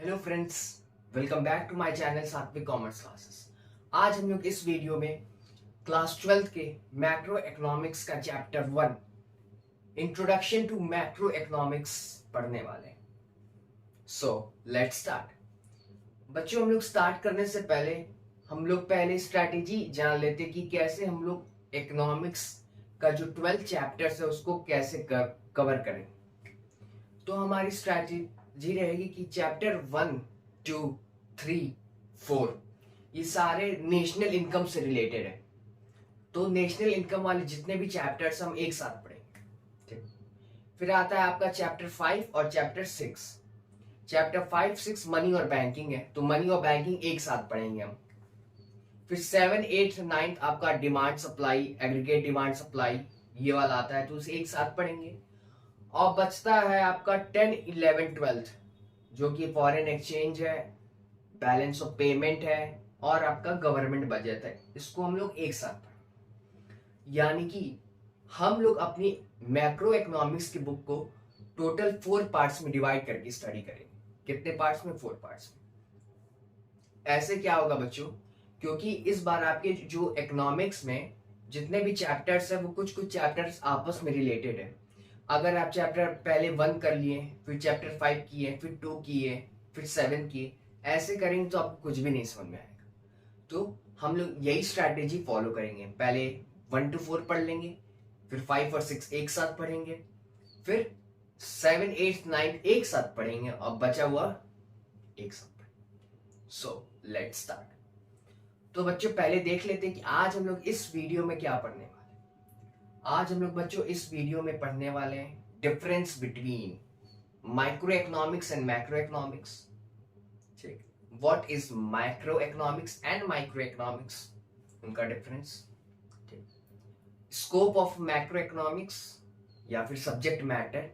Hello friends, welcome back to my channel Satvik commerce classes. आज हम लोग इस वीडियो में क्लास 12th के मैक्रो इकोनॉमिक्स का chapter 1 introduction to macro economics पढ़ने वाले हैं। So let's start. बच्चों, हम लोग स्टार्ट करने से पहले हम लोग पहले स्ट्रैटेजी जान लेते कि कैसे हम लोग इकोनॉमिक्स का जो 12th चैप्टर्स है उसको कैसे कवर करें। तो हमारी स्ट्रैटेजी रहेगी कि चैप्टर 1, 2, 3, 4 ये सारे नेशनल इनकम से रिलेटेड है। तो नेशनल इनकम वाले जितने भी चैप्टर्स हम एक साथ पढ़ेंगे। ठीक। फिर आता है आपका चैप्टर 5 और चैप्टर 6। चैप्टर 5, 6 मनी और बैंकिंग है, तो मनी और बैंकिंग एक साथ पढ़ेंगे हम। फिर 7, 8, 9 आपका demand supply, aggregate demand supply ये वाला आता है, तो उसे एक साथ पढ़ेंगे। और बचता है आपका 10, 11, 12 जो कि फॉरेन एक्सचेंज है, बैलेंस ऑफ पेमेंट है और आपका गवर्नमेंट बजट है। इसको हम लोग एक साथ पढ़ेंगे। यानी कि हम लोग अपनी मैक्रो इकोनॉमिक्स की बुक को टोटल 4 पार्ट्स में डिवाइड करके स्टडी करेंगे। कितने पार्ट्स में? 4 पार्ट्स में। ऐसे क्या होगा बच्चों, क्योंकि इस बार आपके जो इकोनॉमिक्स में जितने भी चैप्टर्स है वो कुछ कुछ चैप्टर्स आपस में रिलेटेड है। अगर आप चैप्टर पहले 1 कर लिए, फिर चैप्टर 5 किए, फिर 2 किए, फिर 7 किए, ऐसे करेंगे तो आपको कुछ भी नहीं समझ में आएगा। तो हम लोग यही स्ट्रैटेजी फॉलो करेंगे। पहले 1 to 4 पढ़ लेंगे, फिर 5 और 6 एक साथ पढ़ेंगे, फिर 7, 8, 9 एक साथ पढ़ेंगे और बचा हुआ एक साथ पढ़ेंगे। सो लेट्स स्टार्ट। तो बच्चों पहले देख लेते हैं कि आज हम लोग इस वीडियो में क्या पढ़ने वाले हैं। आज हम लोग बच्चों इस वीडियो में पढ़ने वाले हैं difference between micro economics and macro economics. ठीक, what is micro economics and micro economics, उनका डिफरेंस। ठीक, स्कोप ऑफ मैक्रो इकोनॉमिक्स या फिर सब्जेक्ट मैटर।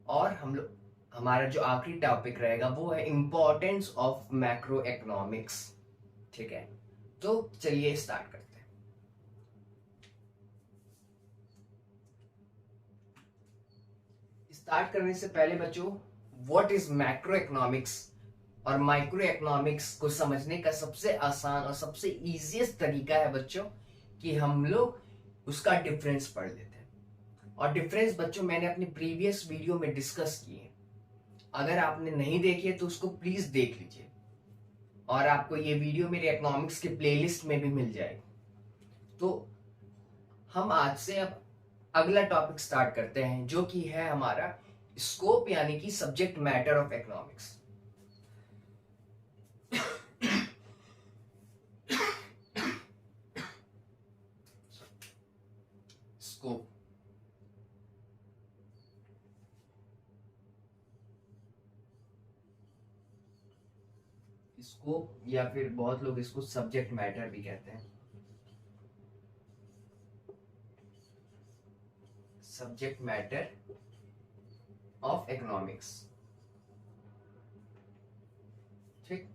और हम लोग हमारा जो आखिरी टॉपिक रहेगा वो है इंपॉर्टेंस ऑफ मैक्रो इकोनॉमिक्स। ठीक है, तो चलिए स्टार्ट करते हैं। स्टार्ट करने से पहले बच्चों, व्हाट इज मैक्रो इकोनॉमिक्स और माइक्रो इकोनॉमिक्स को समझने का सबसे आसान और सबसे इजीएस्ट तरीका है बच्चों कि हम लोग उसका डिफरेंस पढ़ लेते हैं। और डिफरेंस बच्चों मैंने अपनी प्रीवियस वीडियो में डिस्कस किए। अगर आपने नहीं देखी है तो उसको प्लीज देख लीजिए, और आपको ये वीडियो मेरे इकोनॉमिक्स के प्लेलिस्ट में भी मिल जाएगी। तो हम आज से अब अगला टॉपिक स्टार्ट करते हैं, जो कि है हमारा स्कोप यानी कि subject matter of economics. Scope, scope या फिर बहुत लोग इसको सब्जेक्ट मैटर भी कहते हैं। Subject matter of economics. ठीक,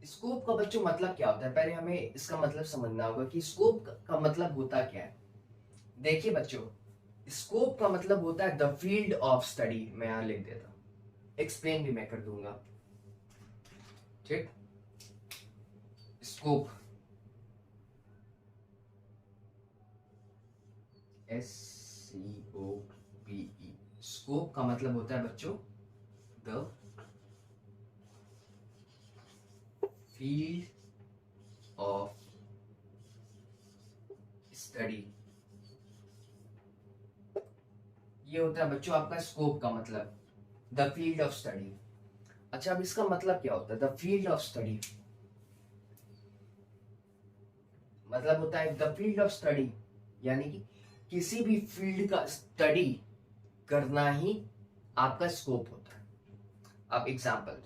स्कोप का बच्चों मतलब क्या होता है, पहले हमें इसका मतलब समझना होगा कि स्कोप का मतलब होता क्या है। देखिए बच्चों, स्कोप का मतलब होता है द फील्ड ऑफ स्टडी। मैं यहां लिख देता हूं, एक्सप्लेन भी मैं कर दूंगा। ठीक, स्कोप SCOPE, स्कोप का मतलब होता है बच्चों द फील्ड ऑफ स्टडी। ये होता है बच्चों आपका स्कोप का मतलब, द फील्ड ऑफ स्टडी। अच्छा, अब इसका मतलब क्या होता है द फील्ड ऑफ स्टडी? मतलब होता है द फील्ड ऑफ स्टडी यानी कि किसी भी फील्ड का स्टडी करना ही आपका स्कोप होता है। अब एग्जांपल,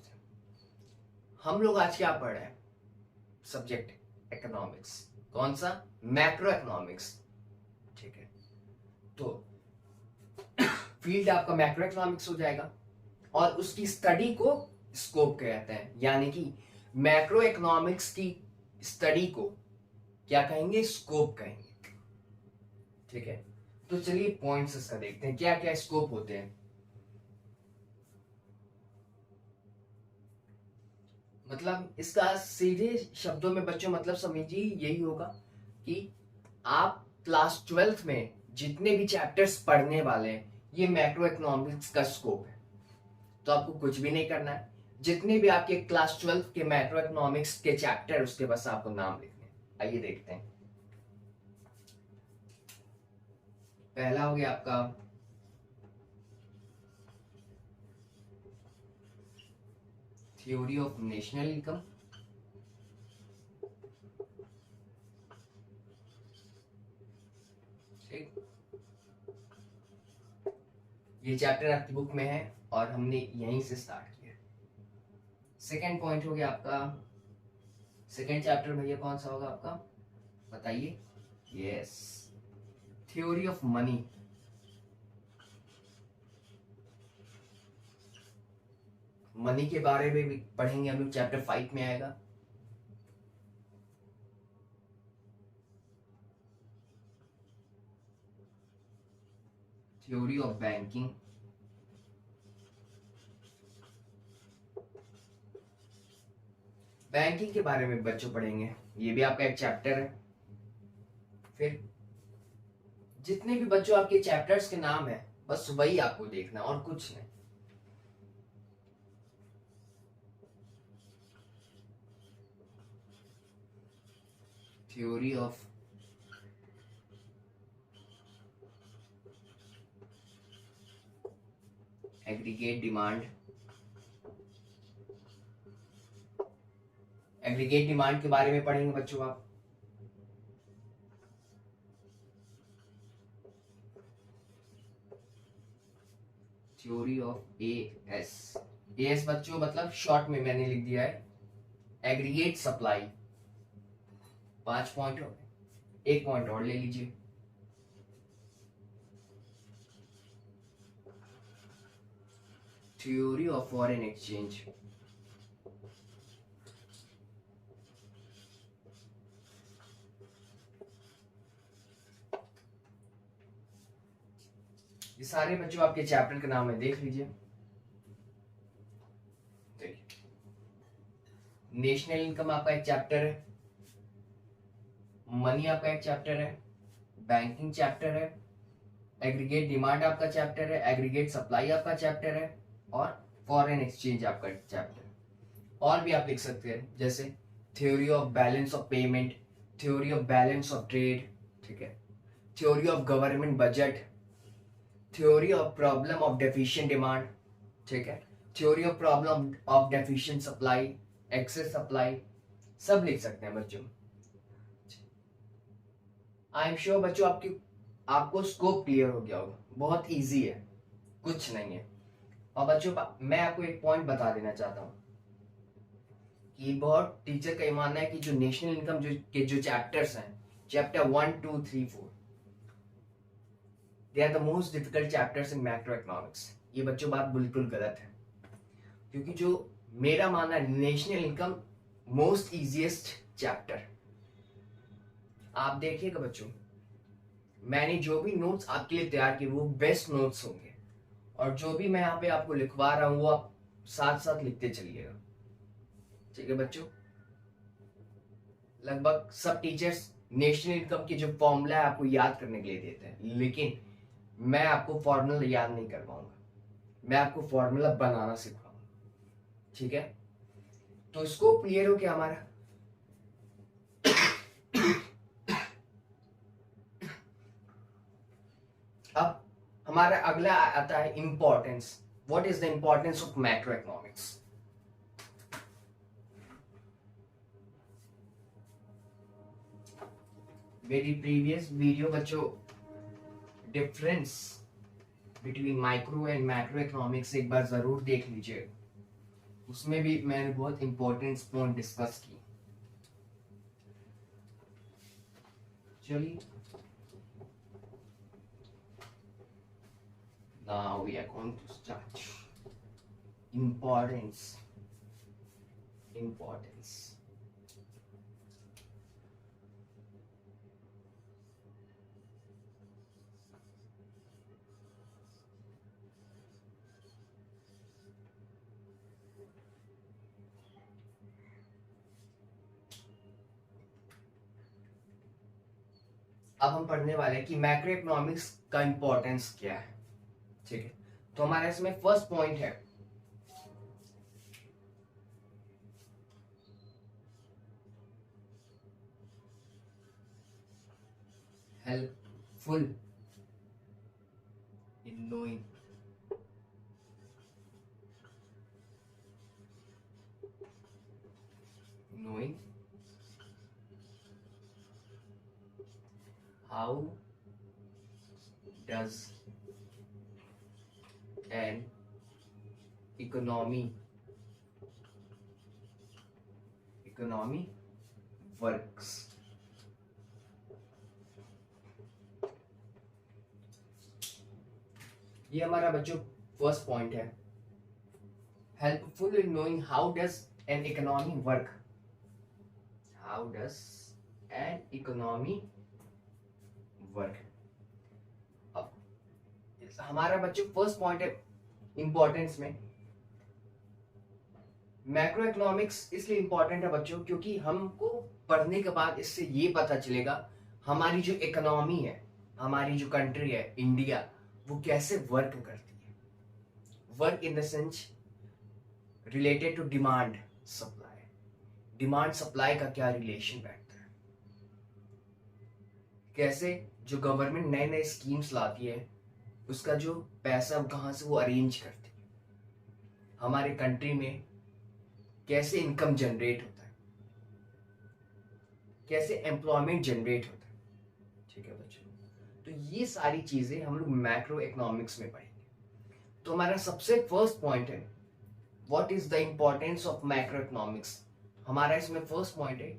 हम लोग आज क्या पढ़ रहे हैं? Subject economics. कौन सा? Macro economics. ठीक है, तो फील्ड आपका मैक्रो इकोनॉमिक्स हो जाएगा और उसकी स्टडी को स्कोप कहते हैं। यानी कि मैक्रो इकोनॉमिक्स की स्टडी को क्या कहेंगे? स्कोप कहेंगे। ठीक है, तो चलिए पॉइंट्स इसका देखते हैं क्या क्या स्कोप होते हैं। मतलब इसका सीधे शब्दों में बच्चों मतलब समझिए यही होगा कि आप क्लास 12th में जितने भी चैप्टर्स पढ़ने वाले हैं ये मैक्रो इकोनॉमिक्स का स्कोप है। तो आपको कुछ भी नहीं करना है, जितने भी आपके क्लास 12th के मैक्रो इकोनॉमिक्स के चैप्टर उसके बस आपको नाम लिखने हैं। आइए देखते हैं। पहला हो गया आपका थ्योरी ऑफ नेशनल इनकम। ठीक, ये चैप्टर आपकी बुक में है और हमने यहीं से स्टार्ट किया। सेकेंड पॉइंट हो गया आपका, सेकेंड चैप्टर भैया कौन सा होगा आपका, बताइए। Yes, theory of money. Money के बारे में भी पढ़ेंगे हम लोग, चैप्टर 5 में आएगा। Theory of banking. बैंकिंग के बारे में बच्चों पढ़ेंगे, ये भी आपका एक चैप्टर है। फिर जितने भी बच्चों आपके चैप्टर्स के नाम है बस वही आपको देखना और कुछ नहीं। Theory of aggregate demand. Aggregate demand के बारे में पढ़ेंगे बच्चों आप। Theory of as. एएस बच्चों मतलब शॉर्ट में मैंने लिख दिया है एग्रीगेट सप्लाई। 5 पॉइंट हो गए, एक पॉइंट और ले लीजिए। Theory of foreign exchange. ये सारे बच्चों आपके चैप्टर का नाम है, देख लीजिए। देखिए, नेशनल इनकम आपका एक चैप्टर है, मनी आपका एक चैप्टर है, बैंकिंग चैप्टर है, एग्रीगेट डिमांड आपका चैप्टर है, एग्रीगेट सप्लाई आपका चैप्टर है, और फॉरेन एक्सचेंज आपका चैप्टर है। और भी आप लिख सकते हैं जैसे theory of balance of payment, theory of balance of trade, ठीक है, theory of government budget, theory of problem of deficient demand, ठीक है, theory of problem of deficient supply, excess supply, सब लिख सकते हैं बच्चों। आई एम श्योर बच्चों आपको स्कोप क्लियर हो गया होगा, बहुत इजी है, कुछ नहीं है। और बच्चों मैं आपको एक पॉइंट बता देना चाहता हूँ कि बहुत टीचर का ये मानना है कि जो नेशनल इनकम के जो चैप्टर्स हैं, chapter 1 2 3 4, they are the most difficult chapters in macro economics. ये बच्चों बात बिल्कुल गलत है, क्योंकि जो मेरा मानना है national income most easiest chapter. आप देखिएगा बच्चों, मैंने जो भी नोट्स आपके लिए तैयार किए वो बेस्ट नोट्स होंगे, और जो भी मैं यहाँ पे आपको लिखवा रहा हूँ वो आप साथ साथ लिखते चलिएगा, ठीक है बच्चों। लगभग सब टीचर्स नेशनल इनकम की जो फॉर्मूला है आपको याद करने के लिए देते हैं, लेकिन मैं आपको फॉर्मूला याद नहीं करवाऊंगा, मैं आपको फॉर्मूला बनाना सिखाऊंगा, ठीक है। तो इसको क्लियर हो गया हमारा। अब हमारा अगला आता है importance. What is the importance of macro economics. मेरी प्रीवियस वीडियो बच्चों difference between micro and macro economics एक बार जरूर देख लीजिए, उसमें भी मैंने बहुत इंपॉर्टेंट पॉइंट डिस्कस की। चलिए, now we are going to start importance। अब हम पढ़ने वाले हैं कि मैक्रो इकोनॉमिक्स का इंपॉर्टेंस क्या है। ठीक है, तो हमारा इसमें फर्स्ट पॉइंट है helpful in knowing how does an economy works। ये हमारा बच्चों फर्स्ट पॉइंट है, helpful in knowing how does an economy work. How does an economy work. अब हमारा बच्चों फर्स्ट पॉइंट है इंपॉर्टेंस में। मैक्रो इकोनॉमिक्स इसलिए इंपॉर्टेंट है बच्चों क्योंकि हमको पढ़ने के बाद इससे ये पता चलेगा हमारी जो इकोनॉमी है, हमारी जो कंट्री है इंडिया, वो कैसे वर्क करती है। Work in the sense related to demand supply. Demand supply का क्या रिलेशन बैठता है, कैसे जो गवर्नमेंट नए नए स्कीम्स लाती है उसका जो पैसा कहाँ से वो अरेंज करती है, हमारे कंट्री में कैसे इनकम जनरेट होता है, कैसे एम्प्लॉयमेंट जनरेट होता है। ठीक है बच्चों, तो ये सारी चीजें हम लोग मैक्रो इकोनॉमिक्स में पढ़ेंगे। तो हमारा सबसे फर्स्ट पॉइंट है what is the importance of macro economics. हमारा इसमें फर्स्ट पॉइंट है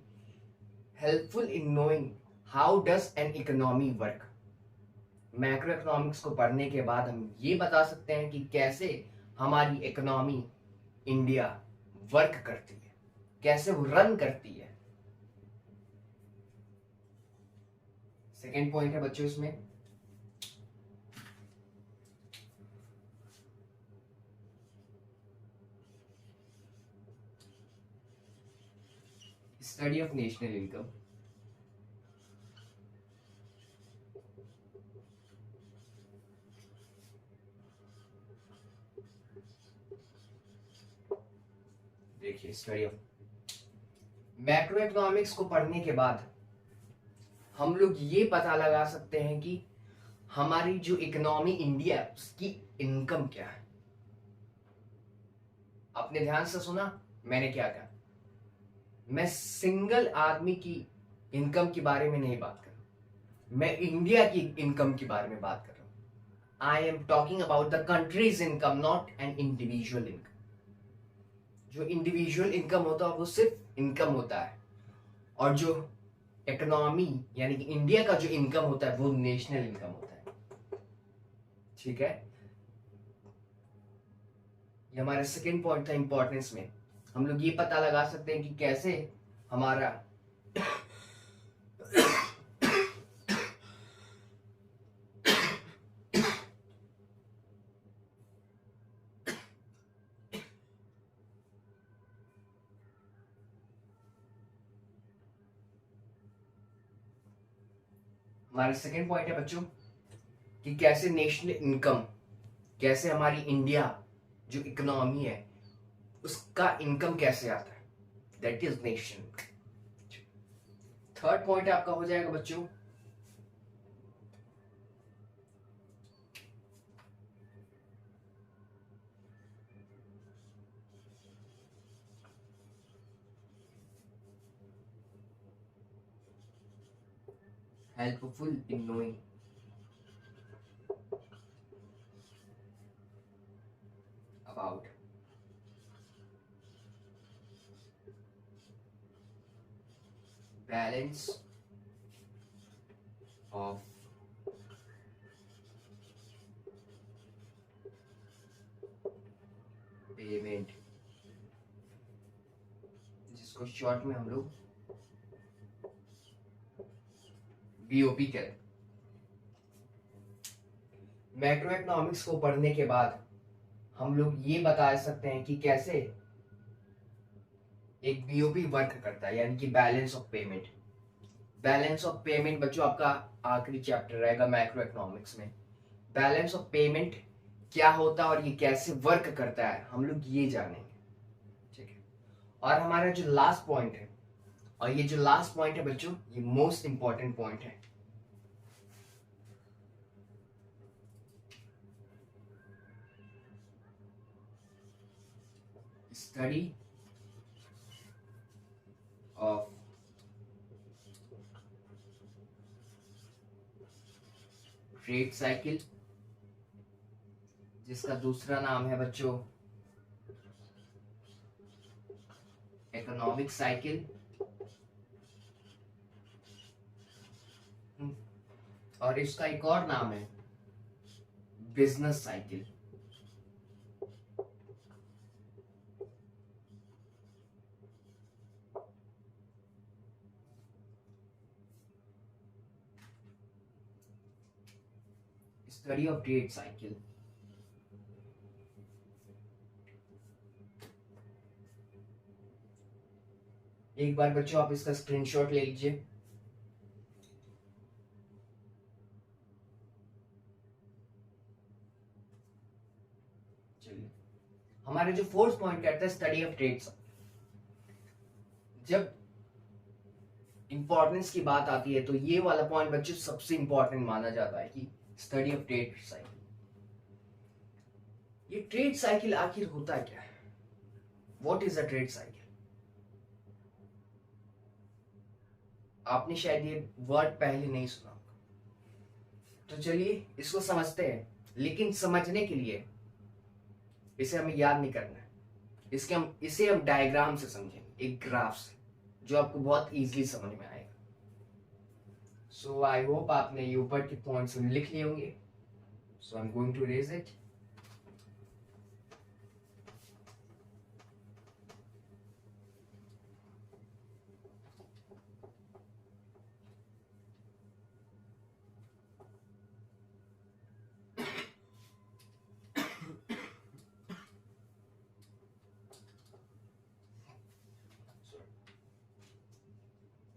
helpful in knowing how does an economy work. Macro economics को पढ़ने के बाद हम ये बता सकते हैं कि कैसे हमारी इकोनॉमी इंडिया वर्क करती है, कैसे वो रन करती है। सेकेंड पॉइंट है बच्चों इसमें स्टडी ऑफ नेशनल इनकम। देखिए स्टडी ऑफ मैक्रो इकोनॉमिक्स को पढ़ने के बाद हम लोग ये पता लगा सकते हैं कि हमारी जो इकोनॉमी इंडिया उसकी इनकम क्या है। आपने ध्यान से सुना मैंने क्या कहा, मैं सिंगल आदमी की इनकम के बारे में नहीं बात कर रहा, मैं इंडिया की इनकम के बारे में बात कर रहा हूं। I am talking about the countries income, not an individual income. जो इंडिविजुअल इनकम होता है वो सिर्फ इनकम होता है, और जो इकोनॉमी यानी कि इंडिया का जो इनकम होता है वो नेशनल इनकम होता है। ठीक है, ये हमारा सेकेंड पॉइंट था इंपॉर्टेंस में। हम लोग ये पता लगा सकते हैं कि कैसे हमारा हमारा सेकेंड पॉइंट है बच्चों कि कैसे नेशनल इनकम, कैसे हमारी इंडिया जो इकोनॉमी है उसका इनकम कैसे आता है, that is nation. Third point आपका हो जाएगा बच्चों helpful in knowing about balance of payment, जिसको शॉर्ट में हम लोग बीओपी कहते हैं। मैक्रो इकोनॉमिक्स को पढ़ने के बाद हम लोग ये बता सकते हैं कि कैसे एक बीओपी वर्क करता है, यानी कि balance of payment. Balance of payment बच्चों आपका आखिरी चैप्टर रहेगा मैक्रो इकोनॉमिक्स में। बैलेंस ऑफ पेमेंट क्या होता है और ये कैसे वर्क करता है हम लोग ये जानेंगे, ठीक है। और हमारा जो लास्ट पॉइंट है, और ये जो लास्ट पॉइंट है बच्चों, ये मोस्ट इंपॉर्टेंट पॉइंट है। स्टडी ऑफ ट्रेड साइकिल, जिसका दूसरा नाम है बच्चों इकोनॉमिक साइकिल, और इसका एक और नाम है business cycle. Study of trade cycle. एक बार बच्चों आप इसका स्क्रीनशॉट ले लीजिए। चलिए, हमारे जो फोर्थ पॉइंट कहता है स्टडी ऑफ ट्रेड साइकिल। जब इंपॉर्टेंस की बात आती है तो ये वाला पॉइंट बच्चों सबसे इंपॉर्टेंट माना जाता है कि स्टडी ऑफ ट्रेड साइकिल। ये ट्रेड साइकिल आखिर होता क्या है? What is a trade cycle? आपने शायद ये वर्ड पहले नहीं सुना होगा, तो चलिए इसको समझते हैं। लेकिन समझने के लिए इसे हमें याद नहीं करना है, इसे हम डायग्राम से समझेंगे, एक ग्राफ से, जो आपको बहुत इजीली समझ में आएगा। सो आई होप आपने ये ऊपर के पॉइंट्स लिख लिए होंगे। So I am going to raise it.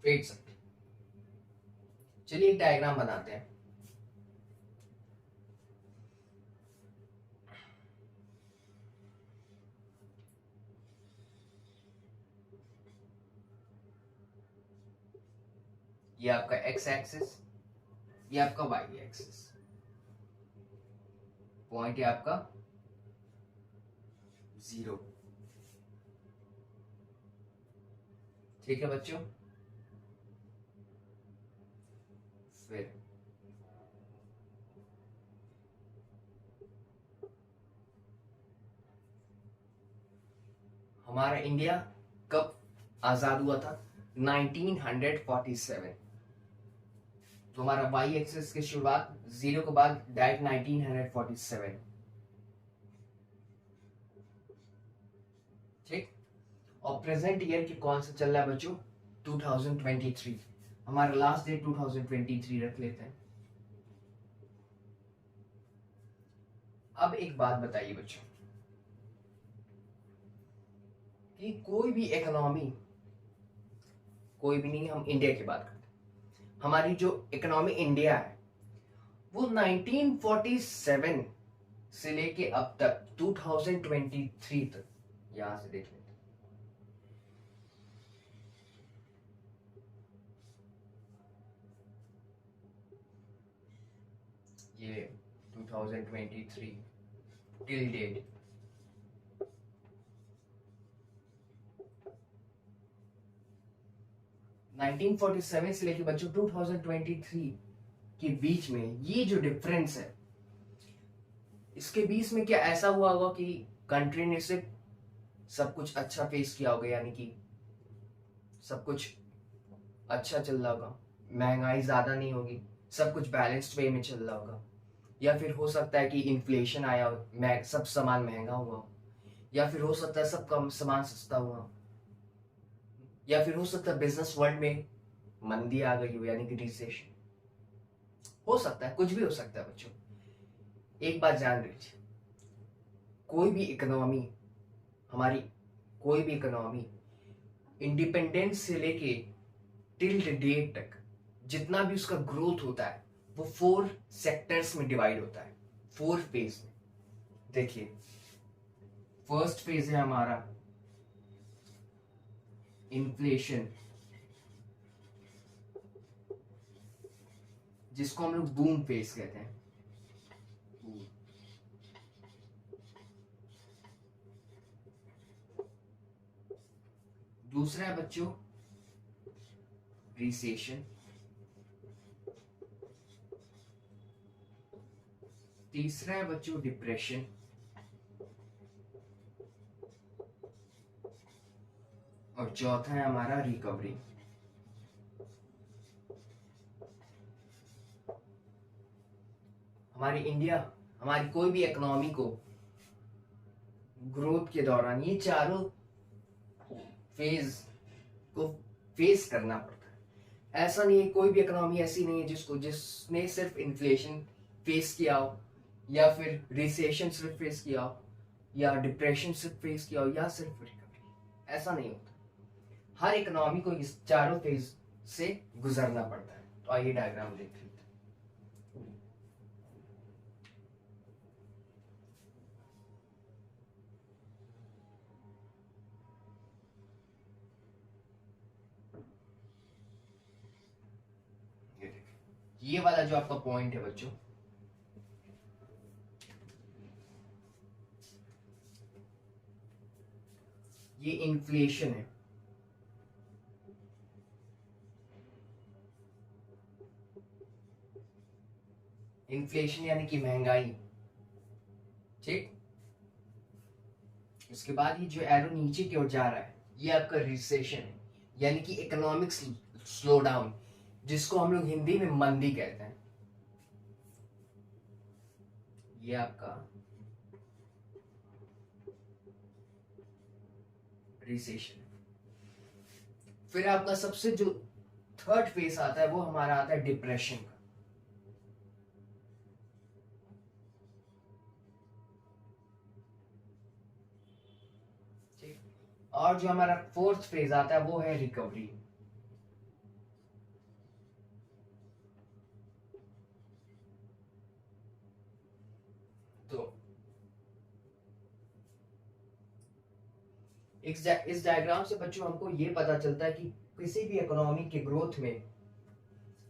Trade cycle, चलिए एक डायग्राम बनाते हैं। ये आपका एक्स एक्सिस, ये आपका वाई एक्सिस, पॉइंट है आपका 0, ठीक है बच्चों। फिर हमारा इंडिया कब आजाद हुआ था? 1947। तो हमारा वाई एक्सिस की शुरुआत 0 के बाद डायरेक्ट 1947, ठीक। और प्रेजेंट ईयर की कौन सा चल रहा है बच्चों? 2023। हमारा लास्ट डेट 2023 रख लेते हैं। अब एक बात बताइए बच्चों कि कोई भी इकोनॉमी, कोई भी नहीं, हम इंडिया की बात करते हैं, हमारी जो इकोनॉमी इंडिया है वो 1947 से लेके अब तक 2023 तक, यहां से देख लेते हैं, ये 2023 टिल डेट नाइनटीन 47 से लेके बच्चों 2023 के बीच में ये जो डिफरेंस है, इसके बीच में क्या ऐसा हुआ होगा कि कंट्री ने सिर्फ सब कुछ अच्छा फेस किया होगा, यानी कि सब कुछ अच्छा चल रहा होगा, महंगाई ज्यादा नहीं होगी, सब कुछ बैलेंस्ड वे में चल रहा होगा, या फिर हो सकता है कि इन्फ्लेशन आया हो, सब सामान महंगा हुआ, या फिर हो सकता है सब कम सामान सस्ता हुआ, या फिर हो सकता है बिजनेस वर्ल्ड में मंदी आ गई हो, यानी कि रिसेशन हो सकता है, कुछ भी हो सकता है बच्चों। एक बात जान लीजिए, कोई भी इकोनॉमी, हमारी कोई भी इकोनॉमी इंडिपेंडेंस से लेके टिल डेट तक जितना भी उसका ग्रोथ होता है वो 4 सेक्टर्स में डिवाइड होता है, 4 फेज में। देखिए, फर्स्ट फेज है हमारा इन्फ्लेशन, जिसको हम लोग बूम फेज कहते हैं। दूसरा है बच्चों रिसेशन, तीसरा है बच्चों डिप्रेशन, और चौथा है हमारा रिकवरी। हमारी इंडिया, हमारी कोई भी इकोनॉमी को ग्रोथ के दौरान ये चारों फेज को फेस करना पड़ता है। ऐसा नहीं है, कोई भी इकोनॉमी ऐसी नहीं है जिसने सिर्फ इन्फ्लेशन फेस किया हो, या फिर रिसेशन सिर्फ फेस किया हो, या डिप्रेशन सिर्फ फेस किया हो, या सिर्फ रिकवरी। ऐसा नहीं होता, हर इकोनॉमी को इस चारों फेज से गुजरना पड़ता है। तो आइए डायग्राम देख लेते हैं। ये वाला जो आपका पॉइंट है बच्चों, ये इन्फ्लेशन है। इन्फ्लेशन यानी कि महंगाई, ठीक। उसके बाद ये जो एरो नीचे की ओर जा रहा है, ये आपका रिसेशन है, यानी कि इकोनॉमिक स्लो डाउन, जिसको हम लोग हिंदी में मंदी कहते हैं। ये आपका रिसेशन। फिर आपका सबसे जो थर्ड फेज आता है वो हमारा आता है डिप्रेशन का। ठीक। और जो हमारा फोर्थ फेज आता है वो है रिकवरी। तो इस डायग्राम से बच्चों हमको ये पता चलता है कि किसी भी इकोनॉमी के ग्रोथ में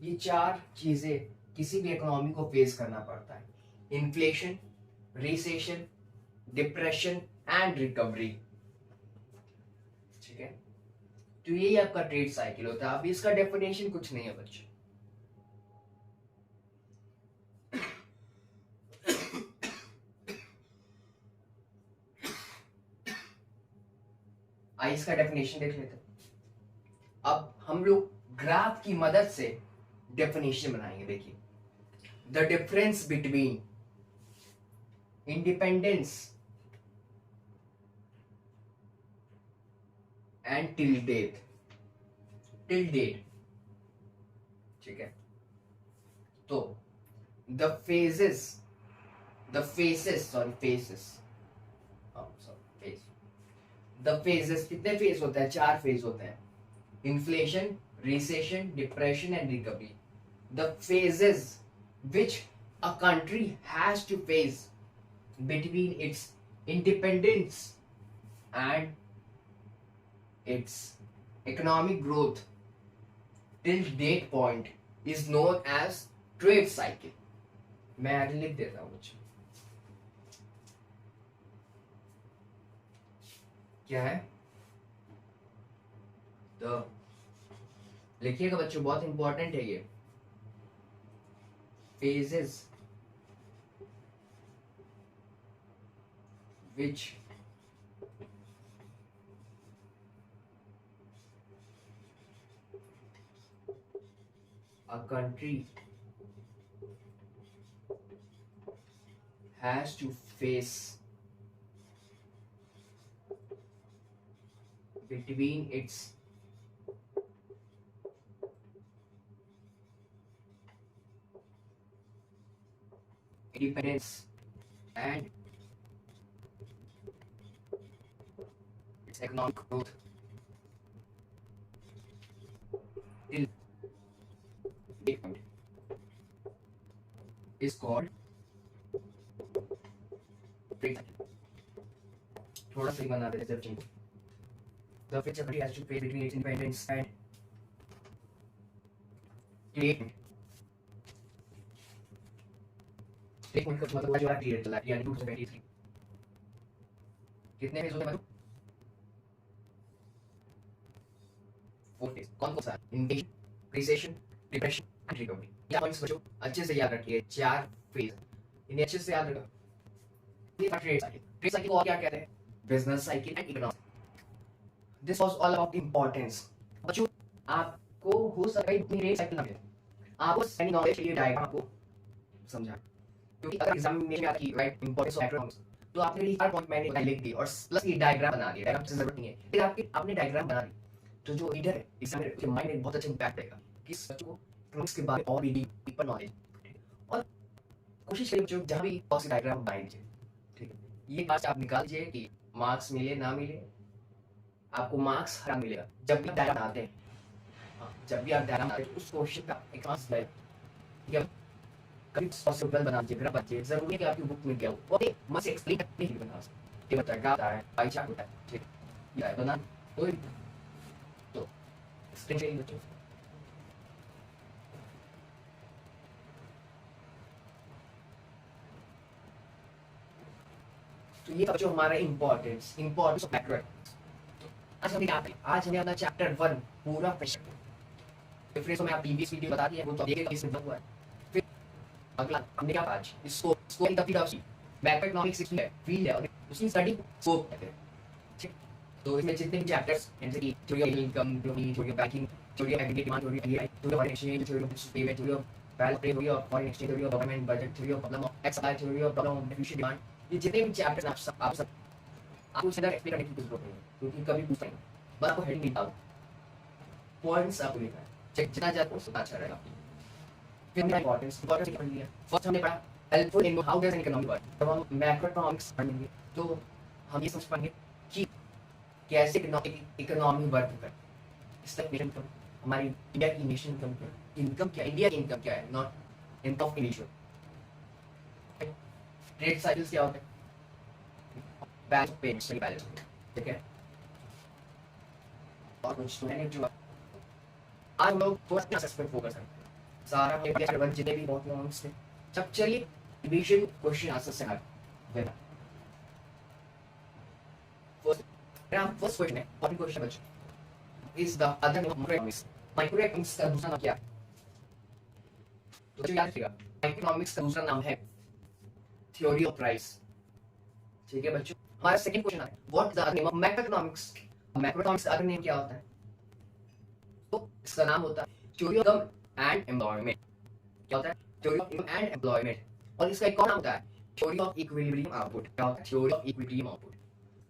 ये चार चीजें किसी भी इकोनॉमी को फेस करना पड़ता है: inflation, recession, depression and recovery. ठीक है, तो यही आपका ट्रेड साइकिल होता है। अब इसका डेफिनेशन कुछ नहीं है बच्चों। आइए इसका डेफिनेशन देख लेते हैं। अब हम लोग ग्राफ की मदद से डेफिनेशन बनाएंगे। देखिए, the difference between independence and till date, ठीक है। तो द फेजेस, द फेजेस कितने फेज होते हैं? 4 फेज होते हैं: inflation, recession, depression and recovery. The phases which a country has to face between its independence and its economic growth till date point is known as trade cycle. मैं आगे लिख देता हूं कुछ। क्या है? तो लिखिएगा बच्चों, बहुत इंपॉर्टेंट है ये। phases which a country has to face between its independence and its economic growth till is called trade cycle. थोड़ा सा ही बना देते हैं change. The which country has to pay between its independence and create. एक minute का मतलब जो है पीरियड चला यानी 223. कितने फेज होते हैं मतलब 4 फेज. कौन सा? Indication, recession, depression and recovery. ये पॉइंट्स बच्चों अच्छे से याद रखिए. 4 फेज इन्हें अच्छे से याद रखो. ये ट्रेड साइकिल. ट्रेड साइकिल को और क्या कहते हैं? Business cycle and economic. This was all about the importance. बच्चों आपको हो सकता है इतनी रेट साइकिल ना मिले. आपको सही नॉलेज के लिए डायग्राम आपको समझा, क्योंकि अगर एग्जाम में आता है राइट इंपॉर्टेंस ऑफ इकोनॉमिक्स तो आपने ये 4 पॉइंट मैंने लिख दिए और प्लस ये डायग्राम बना दिया. डायग्राम की जरूरत नहीं है, फिर आपने डायग्राम बना दी तो जो रीडर है एग्जामिनर के माइंड में बहुत अच्छा इंपैक्ट आएगा कि इस बच्चों को इकोनॉमिक्स के बारे में और भी डीपर नॉलेज. और कोशिश करिए बच्चों जहां भी पॉसिबल डायग्राम बना लीजिए. ठीक है, ये बात आप निकाल लीजिए कि मार्क्स मिले ना मिले आपको मार्क्स हर मिलेगा जब भी डायग्राम बनाते हैं. जब भी आप डायग्राम बनाते हैं उस क्वेश्चन का एक मार्क्स है. ठीक है, कभी पॉसिबल बना दीजिए, ग्राफ बनाइए. जरूरी है कि आपकी बुक में क्या हो वो मत से एक्सप्लेन करने के लिए बना सकते. ये बता ग्राफ आ है, पाई चार्ट होता है. ठीक है, ये बना तो एक्सप्लेन करिए बच्चों. तो ये बच्चों हमारा इंपॉर्टेंस ऑफ मैक्रो. आज हमने क्या किया? आज हमने अपना चैप्टर 1 पूरा फिनिश किया. रेफरेंस में आप प्रीवियस वीडियो बता दिए वो तो देखिएगा इसमें बता हुआ है. फिर अगला हमने क्या आज इसको in the field of macro economics है, फील्ड है और उसकी स्टडी स्कोप कहते हैं. ठीक, तो इसमें जितने भी चैप्टर्स जैसे कि theory of income, theory of banking, theory of aggregate demand, theory of EI, theory of foreign exchange, theory of payment, theory of value trade, theory of foreign exchange, theory of government budget, theory of problem of x supply, theory of problem of deficient demand, ये जितने भी chapters आप सब आपको इधर explain करने की जरूरत नहीं है क्योंकि कभी पूछते हैं. बस आपको हेडिंग निकालो, पॉइंट्स आपको लिखना है. चेक जितना ज्यादा उतना अच्छा रहेगा. फिर हमने इंपॉर्टेंस क्या पढ़ लिया. फर्स्ट हमने पढ़ा helpful in how does an economy work. जब हम मैक्रो इकोनॉमिक्स पढ़ेंगे तो हम ये समझ पाएंगे कि कैसे इकोनॉमी वर्क करती है. इस तक नेशन इनकम हमारी इंडिया की नेशन इनकम क्या, इंडिया की इनकम क्या है, not income of individual. Trade cycles क्या होते हैं? बैलेंस ऑफ पेमेंट्स की बैलेंस. ठीक है, और कुछ तो है जो आज हम लोग थोड़ा सा एस्पेक्ट फोकस करें. सारा चैप्टर 1 जितने भी इकोनॉमिक्स थे सब. चलिए डिवीजन क्वेश्चन आंसर से हट फर्स्ट क्वेश्चन है. व्हाट क्वेश्चन बच्चों is the other name of micro economics. Micro economics का दूसरा नाम क्या है? तो याद रखिएगा माइक्रो इकोनॉमिक्स का दूसरा नाम है थ्योरी ऑफ प्राइस. ठीक है बच्चों, हमारा सेकंड क्वेश्चन है what is the other name of macro economics. Macro economics का अदर नेम क्या होता है? तो इसका नाम होता है theory of income and employment. क्या होता है? Theory of income and employment. और इसका एक और नाम होता है थ्योरी ऑफ इक्विलिब्रियम आउटपुट. क्या होता है? Theory of equilibrium output.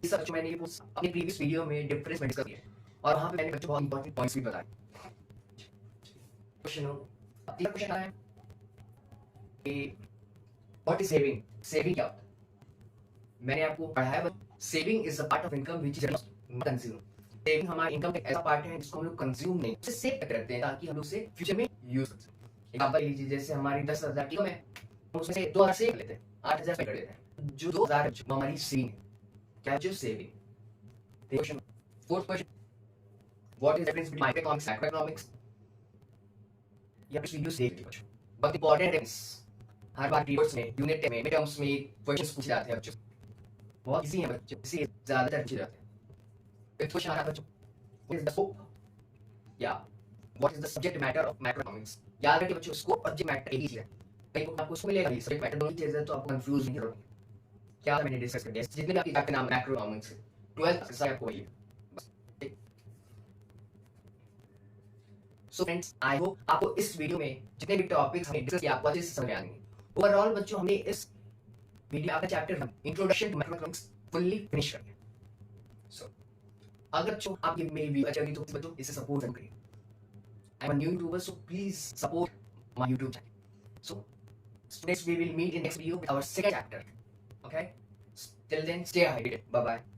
इस सब मैंने ये अपने प्रीवियस वीडियो में डिफरेंस में डिस्कस किया और वहां पे मैंने बच्चों बहुत इंपॉर्टेंट पॉइंट्स भी बताए. क्वेश्चन अगला क्वेश्चन आया कि व्हाट इज सेविंग. सेविंग क्या होता है? मैंने आपको पढ़ाया saving is a part of income which is consume. Saving हमारे इनकम का एक ऐसा पार्ट है जिसको हम लोग कंज्यूम नहीं, उसे सेव करते रहते हैं ताकि हम लोग उसे फ्यूचर में यूज कर सकें. एग्जांपल लीजिए जैसे हमारी 10,000 की इनकम है, हम उसमें से 2,000 सेव कर लेते हैं, 8,000 स्पेंड कर देते हैं. जो 2,000 है हमारी सेविंग है. क्या जो saving. Question fourth question what is the difference between micro economics macro economics. ये इस वीडियो से देखिए बच्चों, बहुत इंपॉर्टेंट है. हर बार रीपोर्ट्स में, यूनिट में, मिड टर्म्स में क्वेश्चंस पूछे जाते हैं बच्चों. बहुत इजी है बच्चों, इसी ज्यादातर पूछे जाते हैं. फिफ्थ क्वेश्चन आ रहा है बच्चों व्हाट इज द स्कोप या what is the subject matter of macro economics. याद रखिए बच्चों स्कोप और सब्जेक्ट मैटर एक ही चीज है. कहीं को आपको उसको मिलेगा सब्जेक्ट मैटर दोनों चीजें तो आपको कंफ्यूज नहीं होगी. क्या मैंने डिस्कस कर दिया जितने भी आपके चैप्टर नाम मैक्रो इकोनॉमिक्स 12th से आपको वही है. सो फ्रेंड्स आई होप आपको इस वीडियो में जितने भी टॉपिक्स हमने डिस्कस किया आपको अच्छे से समझ आ गए. ओवरऑल बच्चों हमने इस वीडियो आपका chapter 1 introduction to macro economics fully finish कर दिया. सो अगर बच्चों आप ये मेरी वीडियो अच्छा लगी तो बच्चों इसे सपोर्ट जरूर करिए. I am a new YouTuber so please support my YouTube channel. So next we will meet in next video with our second chapter. Okay, till then stay hydrated. Bye bye.